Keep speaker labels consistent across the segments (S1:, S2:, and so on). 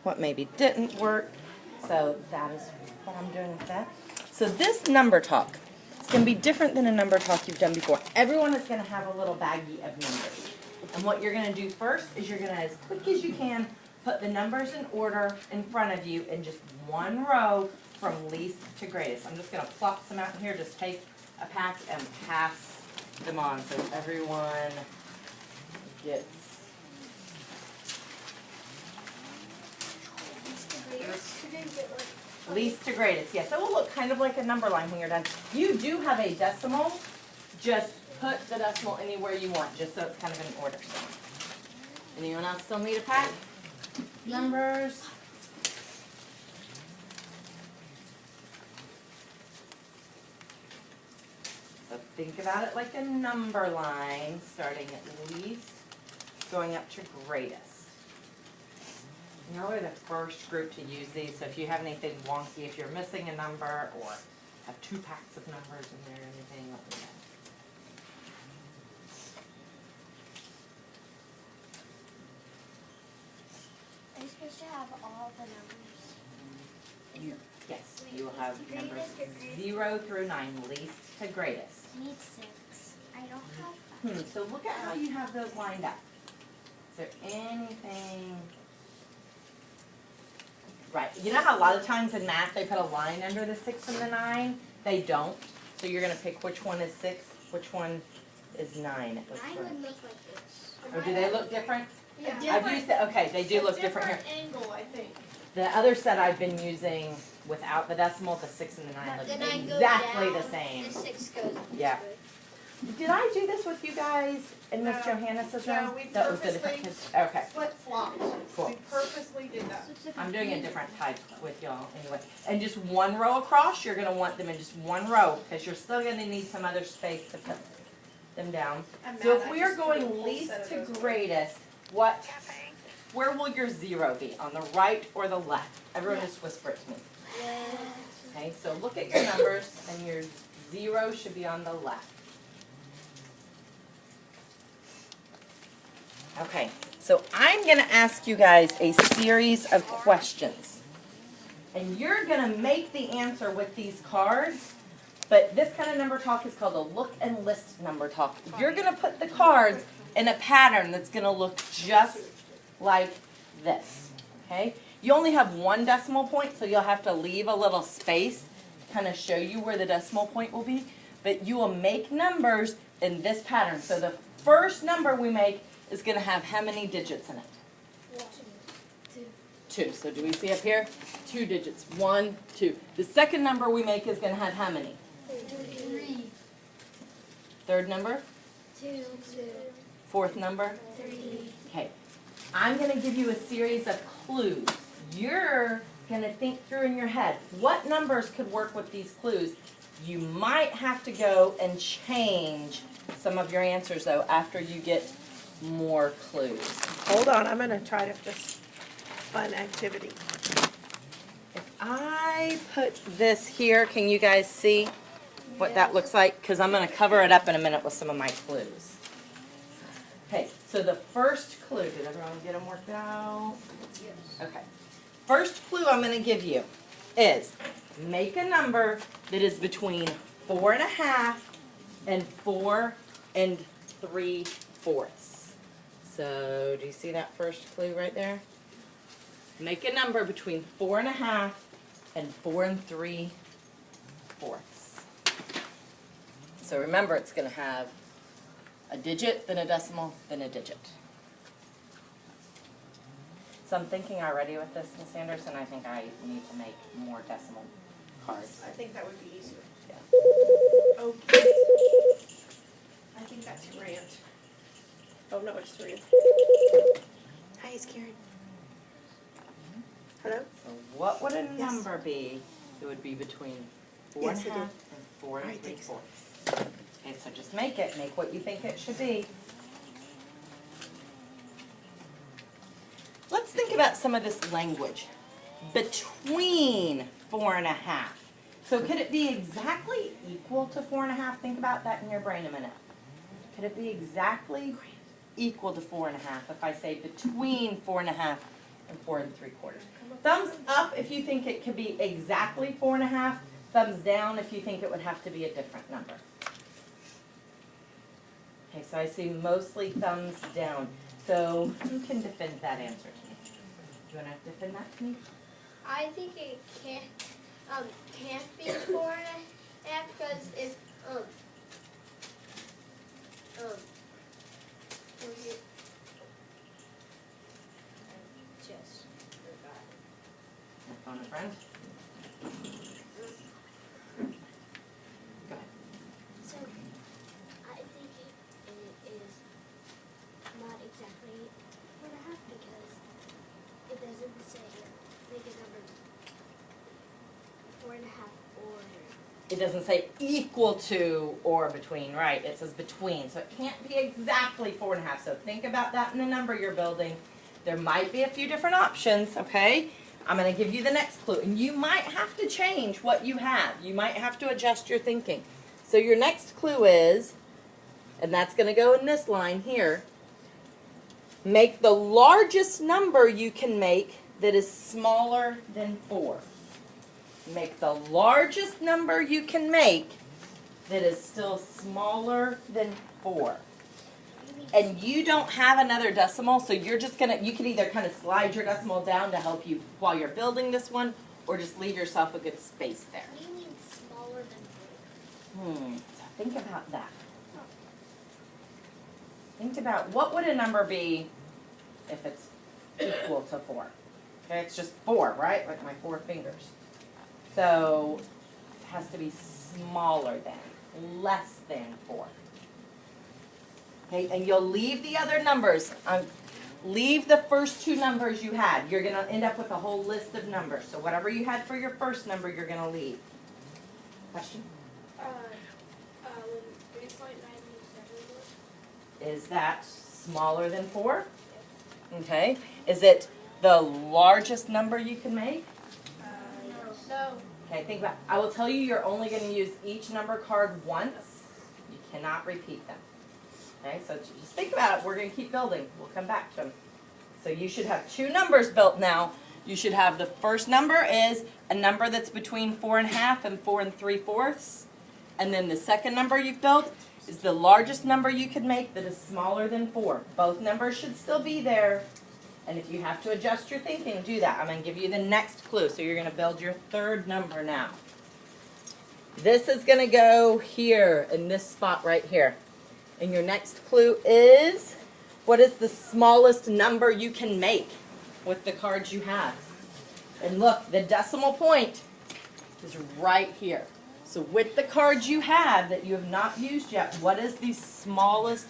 S1: what maybe didn't work. So that is what I'm doing with that. So this number talk, it's going to be different than a number talk you've done before. Everyone is going to have a little baggie of numbers. And what you're going to do first is you're going to, as quick as you can, put the numbers in order in front of you in just one row from least to greatest. I'm just going to plop some out in here. Just take a pack and pass them on so everyone gets. Least to greatest, yes. It will look kind of like a number line when you're done. You do have a decimal. Just put the decimal anywhere you want, just so it's kind of in order. So, anyone else still need a pack? Numbers. So think about it like a number line, starting at least, going up to greatest. Y'all are the first group to use these, so if you have anything wonky, if you're missing a number or have 2 packs of numbers in there or anything, let me know.
S2: Are you supposed to have all the numbers?
S1: Yes, you will have numbers 0 through 9, least to greatest.
S2: I need 6. I don't have 5.
S1: So look at how you have those lined up. Is there anything? Right. You know how a lot of times in math they put a line under the 6 and the 9? They don't. So you're going to pick which one is 6, which one is 9. It looks
S2: Mine
S1: like.
S2: would look like this.
S1: Or do they look different?
S3: Yeah.
S1: I've used it. Okay, they do look different here.
S3: Angle, I think.
S1: The other set I've been using without the decimal, the 6 and the 9 look
S2: The 9 goes
S1: exactly
S2: down,
S1: the same.
S2: The 6 goes this
S1: Yeah.
S2: way.
S1: Did I do this with you guys in Miss
S3: No.
S1: Johannes's
S3: No,
S1: room?
S3: we
S1: That was the
S3: purposely-
S1: different kids. Okay.
S3: Flip-flopped.
S1: Cool.
S3: We purposely did that.
S1: I'm doing a different type with y'all anyway. And just one row across, you're going to want them in just one row because you're still going to need some other space to put them down.
S3: I'm
S1: So
S3: mad
S1: if
S3: I
S1: we are
S3: just threw a
S1: going
S3: whole
S1: least
S3: set of
S1: to
S3: those away.
S1: greatest, where will your 0 be? On the right or the left? Everyone just whisper it to me. Okay, so look at your numbers and your 0 should be on the left. Okay, so I'm going to ask you guys a series of questions. And you're going to make the answer with these cards, but this kind of number talk is called a look and list number talk. You're going to put the cards in a pattern that's going to look just like this, okay? You only have 1 decimal point, so you'll have to leave a little space to kind of show you where the decimal point will be, but you will make numbers in this pattern. So the first number we make is going to have how many digits in it? 2. So do we see up here? 2 digits. 1, 2. The second number we make is going to have how many?
S2: 3.
S1: Third number?
S2: 2.
S1: Fourth number?
S2: 3.
S1: Okay. I'm going to give you a series of clues. You're going to think through in your head, what numbers could work with these clues? You might have to go and change some of your answers, though, after you get more clues.
S3: Hold on, I'm gonna try to just fun activity.
S1: If I put this here, can you guys see what that looks like? Because I'm going to cover it up in a minute with some of my clues. Okay, so the first clue, did everyone get them worked out? Yes. Okay. First clue I'm going to give you is make a number that is between 4.5 and 4 3/4. So, do you see that first clue right there? Make a number between 4.5 and 4 3/4. So remember, it's going to have a digit, then a decimal, then a digit. So I'm thinking already with this, Miss Anderson, I think I need to make more decimal cards.
S3: I think that would be easier.
S1: Yeah.
S3: Okay. I think that's Grant. Oh, no, it's Rand. Hi, it's Karen. Hello?
S1: So what would a
S3: Yes.
S1: number be? It would be between 4
S3: Yes,
S1: and
S3: I
S1: a
S3: do.
S1: half and 4
S3: All right, thanks.
S1: 3/4. Okay, so just make it. Make what you think it should be. Let's think about some of this language. Between 4.5. So could it be exactly equal to 4.5? Think about that in your brain a minute. Could it be exactly equal to 4.5 if I say between 4.5 and 4 3/4. Thumbs up if you think it could be exactly 4 1/2. Thumbs down if you think it would have to be a different number. Okay, so I see mostly thumbs down. So who can defend that answer to me? Do you want to defend that to me?
S2: I think it can't be 4 1/2 because if just forgot.
S1: My phone a friend. Go ahead.
S2: So I think it is not exactly 4 1/2 because it doesn't say make a number 4 1/2 or.
S1: It doesn't say equal to or between, right? It says between. So it can't be exactly 4 1/2. So think about that in the number you're building. There might be a few different options, okay? I'm going to give you the next clue. And you might have to change what you have. You might have to adjust your thinking. So your next clue is, and that's going to go in this line here, make the largest number you can make that is smaller than 4. Make the largest number you can make that is still smaller than 4. And you don't have another decimal, so you're just going to, you can either kind of slide your decimal down to help you while you're building this one, or just leave yourself a good space there.
S2: What do you mean smaller than 4?
S1: So think about that. Think about what would a number be if it's equal to 4. Okay, it's just 4, right? Like my 4 fingers. So it has to be smaller than, less than 4. Okay, and you'll leave the other numbers. Leave the first 2 numbers you had. You're going to end up with a whole list of numbers. So whatever you had for your first number, you're going to leave. Question?
S2: 3.97.
S1: Is that smaller than 4? Okay. Is it the largest number you can make?
S2: No.
S1: Okay, think about it. I will tell you you're only going to use each number card once. You cannot repeat them. Okay, so just think about it. We're going to keep building. We'll come back to them. So you should have 2 numbers built now. You should have the first number is a number that's between 4 1/2 and 4 3/4. And then the second number you've built is the largest number you could make that is smaller than 4. Both numbers should still be there. And if you have to adjust your thinking, do that. I'm going to give you the next clue. So you're going to build your third number now. This is going to go here in this spot right here. And your next clue is, what is the smallest number you can make with the cards you have? And look, the decimal point is right here. So with the cards you have that you have not used yet, what is the smallest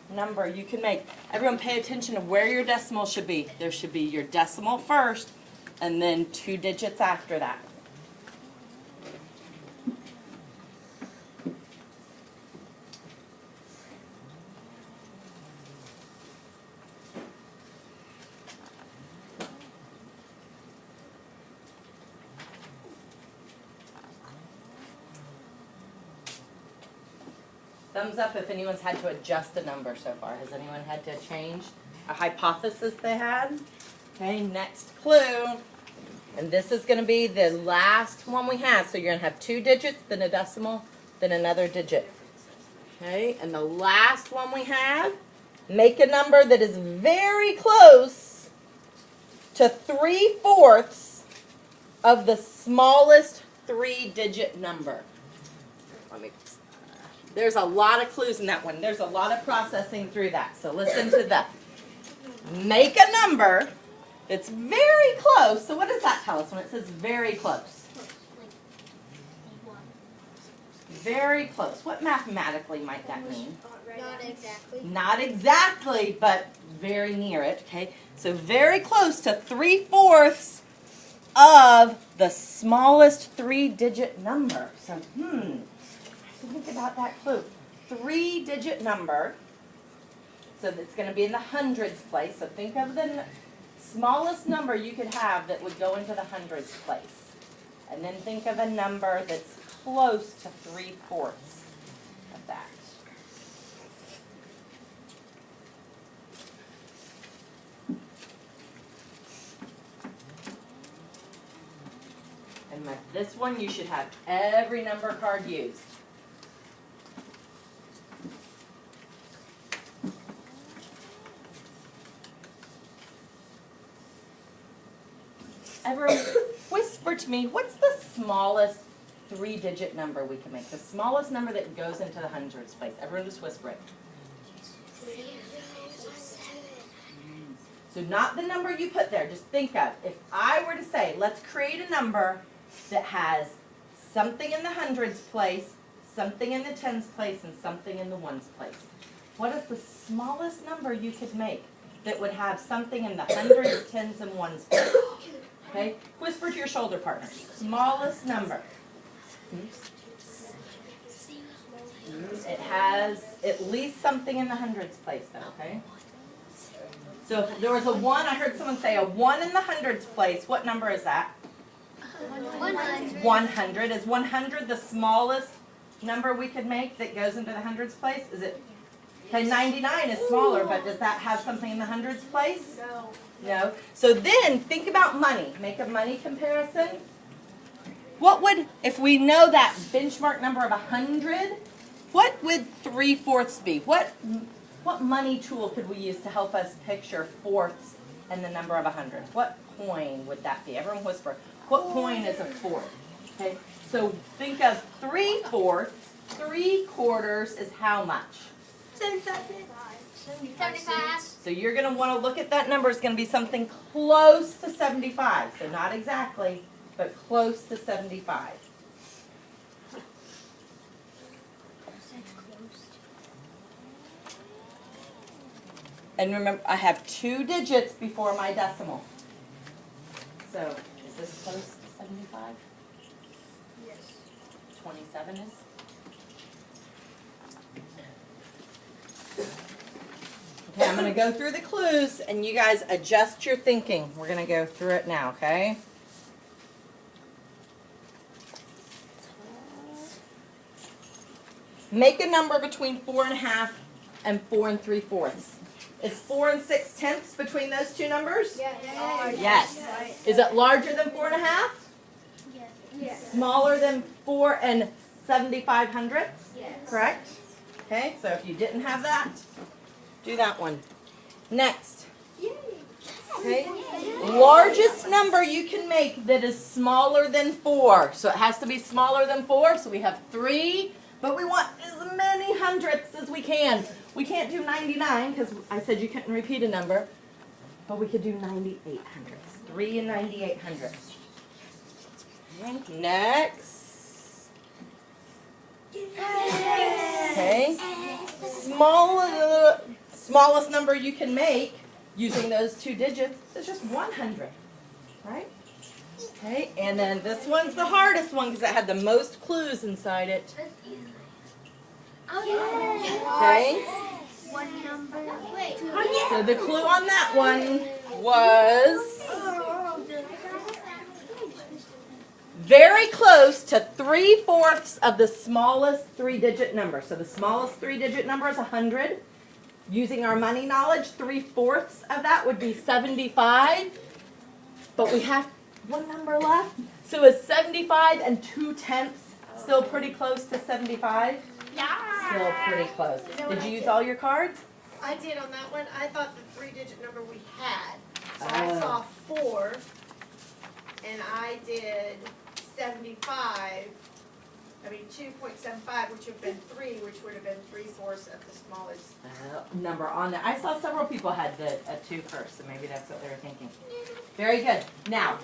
S1: number you can make? Everyone pay attention to where your decimal should be. There should be your decimal first and then 2 digits after that. Thumbs up if anyone's had to adjust a number so far. Has anyone had to change a hypothesis they had? Okay, next clue. And this is going to be the last one we have. So you're going to have 2 digits, then a decimal, then another digit. Okay, and the last one we have, make a number that is very close to 3/4 of the smallest 3-digit number. Let me. There's a lot of clues in that one. There's a lot of processing through that. So listen to that. Make a number that's very close. So what does that tell us when it says very close? Very close. What mathematically might that mean?
S2: Not exactly.
S1: Not exactly, but very near it. Okay. So very close to 3/4 of the smallest 3-digit number. So think about that clue. 3-digit number. So that's going to be in the hundreds place. So think of the smallest number you could have that would go into the hundreds place. And then think of a number that's close to 3/4 of that. And this one, you should have every number card used. Everyone, whisper to me, what's the smallest 3-digit number we can make? The smallest number that goes into the hundreds place. Everyone just whisper it. So not the number you put there, just think of, if I were to say, let's create a number that has something in the hundreds place, something in the tens place, and something in the ones place. What is the smallest number you could make that would have something in the hundreds, tens, and ones place? Okay, whisper to your shoulder partner. Smallest number. It has at least something in the hundreds place though, okay? So if there was a 1, I heard someone say a 1 in the hundreds place. What number is that?
S2: 100.
S1: 100. Is 100 the smallest number we could make that goes into the hundreds place? Is it? Okay, 99 is smaller, but does that have something in the hundreds place?
S2: No.
S1: No. So then think about money. Make a money comparison. What would, if we know that benchmark number of 100, what would 3/4 be? What money tool could we use to help us picture fourths and the number of 100? What coin would that be? Everyone whisper. What coin is a fourth? Okay. So think of 3/4. 3/4 is how much?
S2: 75.
S1: So you're going to want to look at that number. It's going to be something close to 75. So not exactly, but close to 75. And remember, I have 2 digits before my decimal. So is this close to 75?
S2: Yes.
S1: 27 is? Okay, I'm going to go through the clues, and you guys adjust your thinking. We're going to go through it now, okay? Make a number between 4.5 and 4 3/4. Is 4 6/10 between those two numbers?
S2: Yes.
S1: Yes. Is it larger than 4.5?
S2: Yes.
S1: Smaller than 4 75/100?
S2: Yes.
S1: Correct? Okay, so if you didn't have that, do that one. Next. Okay. Largest number you can make that is smaller than 4. So it has to be smaller than 4. So we have 3, but we want as many hundredths as we can. We can't do 99 because I said you couldn't repeat a number, but we could do 98 hundredths. 3 and 98 hundredths. Okay, next. Okay. Smallest number you can make using those 2 digits is just 100, right? Okay, and then this one's the hardest one because it had the most clues inside it. Okay,
S2: One number. Wait.
S1: so the clue on that one was very close to 3/4 of the smallest 3-digit number. So the smallest 3-digit number is 100. Using our money knowledge, 3/4 of that would be 75. But we have one number left. So is 75 and 2/10 still pretty close to 75? Still pretty close. Did you use all your cards?
S3: I did on that one. I thought the 3-digit number we had. So
S1: Oh.
S3: I saw 4, and I did 75. I mean 2.75, which would have been 3, which would have been 3/4 of the smallest.
S1: Number on there. I saw several people had a 2 first, so maybe that's what they were thinking. Very good. Now,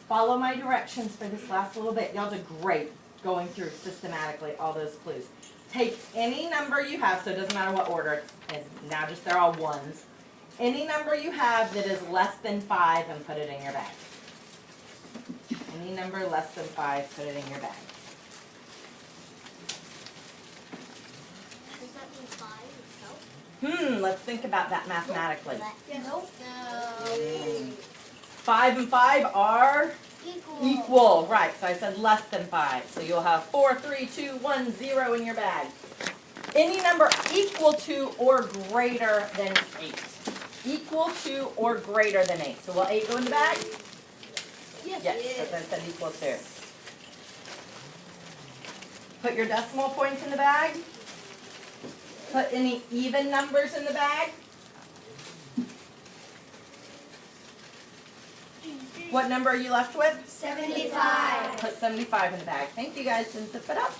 S1: follow my directions for this last little bit. Y'all did great going through systematically all those clues. Take any number you have, so it doesn't matter what order it is. Now just they're all ones. Any number you have that is less than 5 and put it in your bag. Any number less than 5, put it in your bag.
S2: Does that mean 5 itself?
S1: Let's think about that mathematically.
S2: Nope.
S1: 5 and 5 are
S2: Equal.
S1: equal. Right, so I said less than 5. So you'll have 4, 3, 2, 1, 0 in your bag. Any number equal to or greater than 8. Equal to or greater than 8. So will 8 go in the bag?
S2: Yes.
S1: Yes, because I said equal to. Put your decimal points in the bag. Put any even numbers in the bag. What number are you left with?
S2: 75.
S1: Put 75 in the bag. Thank you guys, and zip it up.